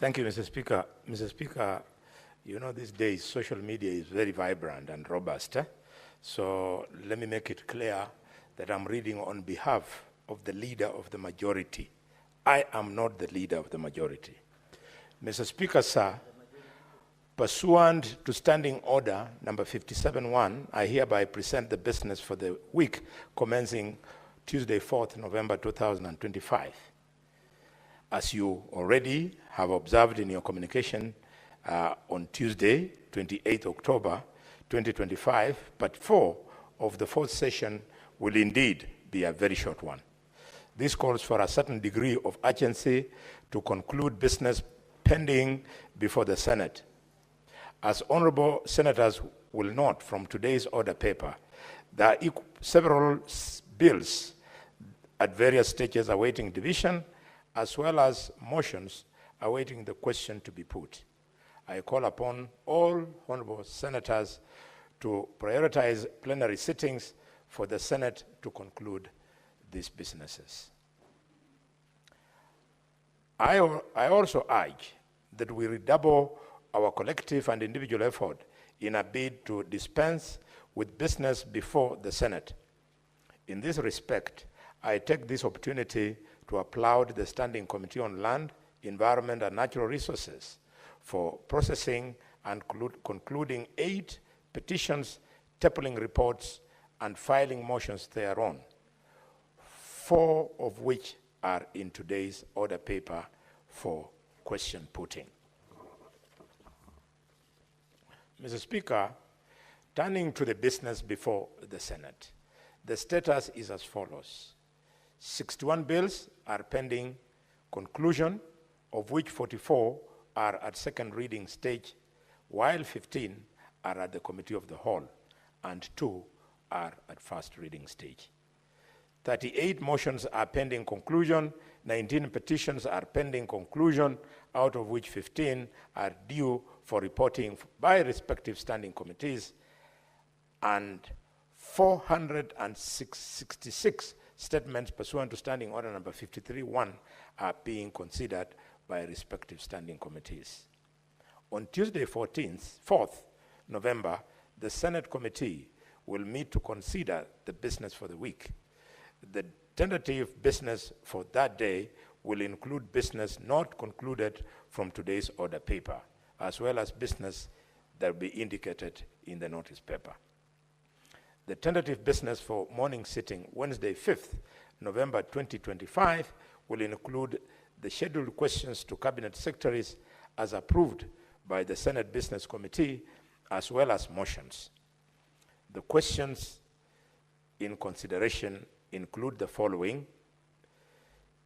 Thank you, Mr. Speaker. Mr. Speaker, you know these days social media is very vibrant and robust. So let me make it clear that I'm reading on behalf of the leader of the majority. I am not the leader of the majority. Mr. Speaker, sir, pursuant to Standing Order number 57-1, I hereby present the business for the week commencing Tuesday, 4th November 2025. As you already have observed in your communication on Tuesday, 28th October 2025, but 4 of the 4th session will indeed be a very short one. This calls for a certain degree of urgency to conclude business pending before the Senate. As honorable senators will note from today's order paper, there are several bills at various stages awaiting division, as well as motions awaiting the question to be put. I call upon all honorable senators to prioritize plenary sittings for the Senate to conclude these businesses. I also urge that we redouble our collective and individual effort in a bid to dispense with business before the Senate. In this respect, I take this opportunity to applaud the Standing Committee on Land, Environment and Natural Resources for processing and concluding 8 petitions, tabling reports, and filing motions thereon, 4 of which are in today's order paper for question putting. Mr. Speaker, turning to the business before the Senate, the status is as follows. 61 bills are pending conclusion, of which 44 are at second reading stage, while 15 are at the Committee of the Whole, and 2 are at first reading stage. 38 motions are pending conclusion, 19 petitions are pending conclusion, out of which 15 are due for reporting by respective standing committees, and 466 statements pursuant to Standing Order number 53-1 are being considered by respective standing committees. On Tuesday, 4th November, the Senate committee will meet to consider the business for the week. The tentative business for that day will include business not concluded from today's order paper, as well as business that will be indicated in the notice paper. The tentative business for morning sitting Wednesday, 5th November 2025 will include the scheduled questions to Cabinet Secretaries as approved by the Senate Business Committee, as well as motions. The questions in consideration include the following.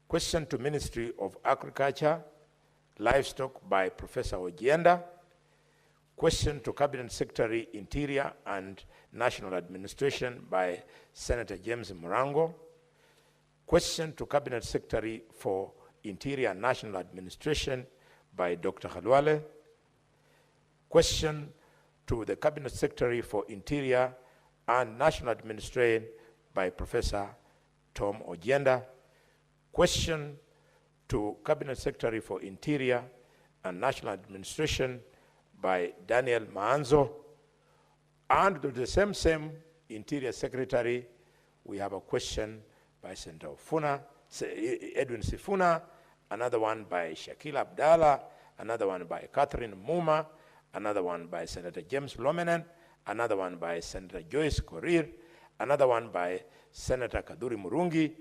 Question to Ministry of Agriculture, Livestock by Professor Ojienda. Question to Cabinet Secretary, Interior and National Administration by Senator James Murango. Question to Cabinet Secretary for Interior and National Administration by Dr. Khalwale. Question to the Cabinet Secretary for Interior and National Administration by Professor Tom Ojienda. Question to Cabinet Secretary for Interior and National Administration by Daniel Maanzo. And to the same Interior Secretary, we have a question by Senator Edwin Sifuna, another one by Shakil Abdallah, another one by Catherine Muma, another one by Senator James Lomenen, another one by Senator Joyce Korir, another one by Senator Kaduri Murungi,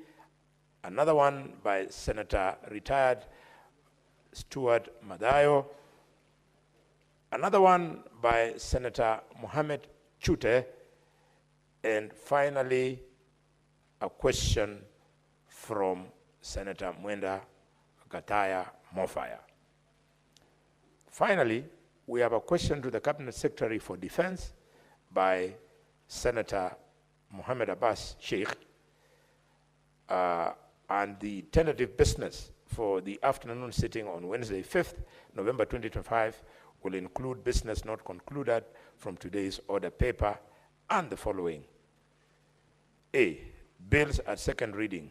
another one by Senator retired Stuart Madayo, another one by Senator Mohamed Chute, and finally a question from Senator Mwenda Gataya Mofaya. Finally, we have a question to the Cabinet Secretary for Defense by Senator Mohammed Abbas Sheikh, and the tentative business for the afternoon sitting on Wednesday, 5th November 2025 will include business not concluded from today's order paper and the following. A, bills at second reading.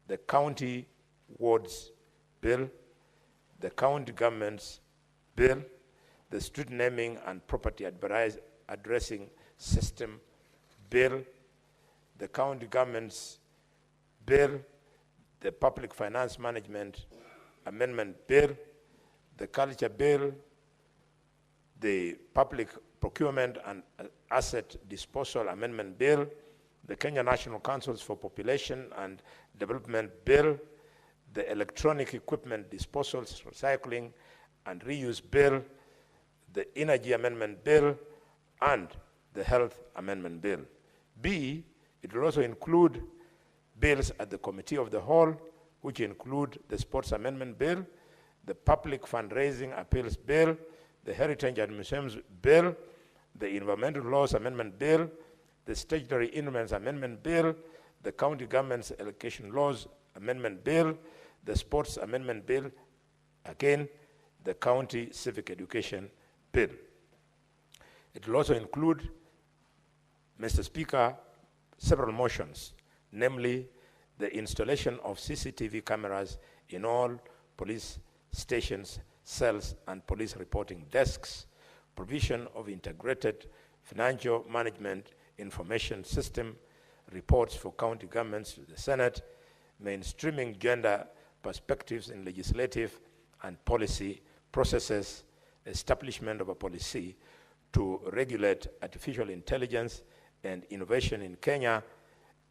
The County Wards Bill, the county government's bill, the street naming and property addressing system bill, the county government's bill, the public finance management amendment bill, the culture bill, the public procurement and asset disposal amendment bill, the Kenya National Councils for Population and Development bill, the electronic equipment disposal, recycling and reuse bill, the energy amendment bill, and the health amendment bill. B, it will also include bills at the committee of the whole, which include the sports amendment bill, the public fundraising appeals bill, the heritage and museums bill, the environmental laws amendment bill, the statutory instruments amendment bill, the county government's allocation laws amendment bill, the sports amendment bill, again, the county civic education bill. It will also include, Mr. Speaker, several motions, namely the installation of CCTV cameras in all police stations, cells, and police reporting desks, provision of integrated financial management information system, reports for county governments to the Senate, mainstreaming gender perspectives in legislative and policy processes, establishment of a policy to regulate artificial intelligence and innovation in Kenya,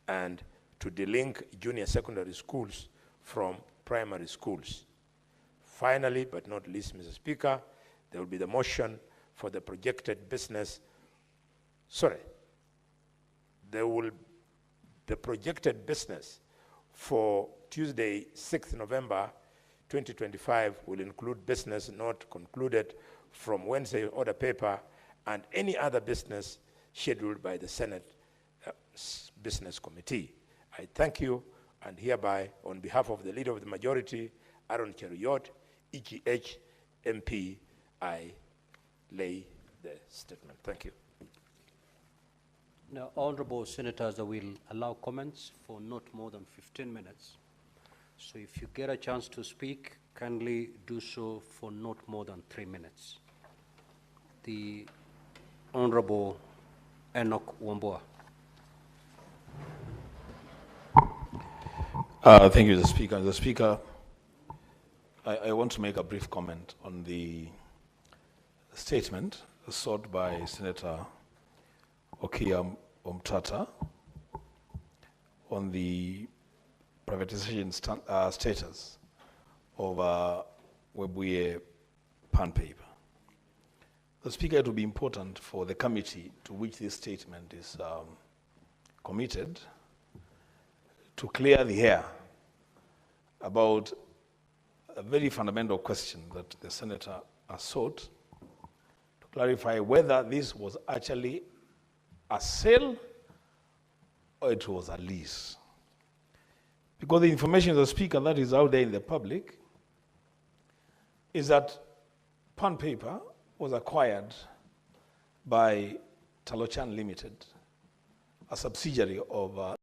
and to delink junior secondary schools from primary schools. Finally, but not least, Mr. Speaker, there will be the motion for the projected business, the projected business for Tuesday, 6th November 2025 will include business not concluded from Wednesday order paper and any other business scheduled by the Senate Business Committee. I thank you, and hereby, on behalf of the Leader of the Majority, Aaron Cheruyot, EGH MP, I lay the statement. Thank you. Now, honorable senators, I will allow comments for not more than 15 minutes. So if you get a chance to speak, kindly do so for not more than 3 minutes. The Honorable Enoch Wambua. Thank you, Mr. Speaker. Mr. Speaker, I want to make a brief comment on the statement sought by Senator Okiya Omtata on the privatization status of Webuye Pan paper. The Speaker, it will be important for the committee to which this statement is committed to clear the air about a very fundamental question that the Senator has sought to clarify whether this was actually a sale or it was a lease. Because the information of the Speaker that is out there in the public is that Pan paper was acquired by Talochan Limited, a subsidiary of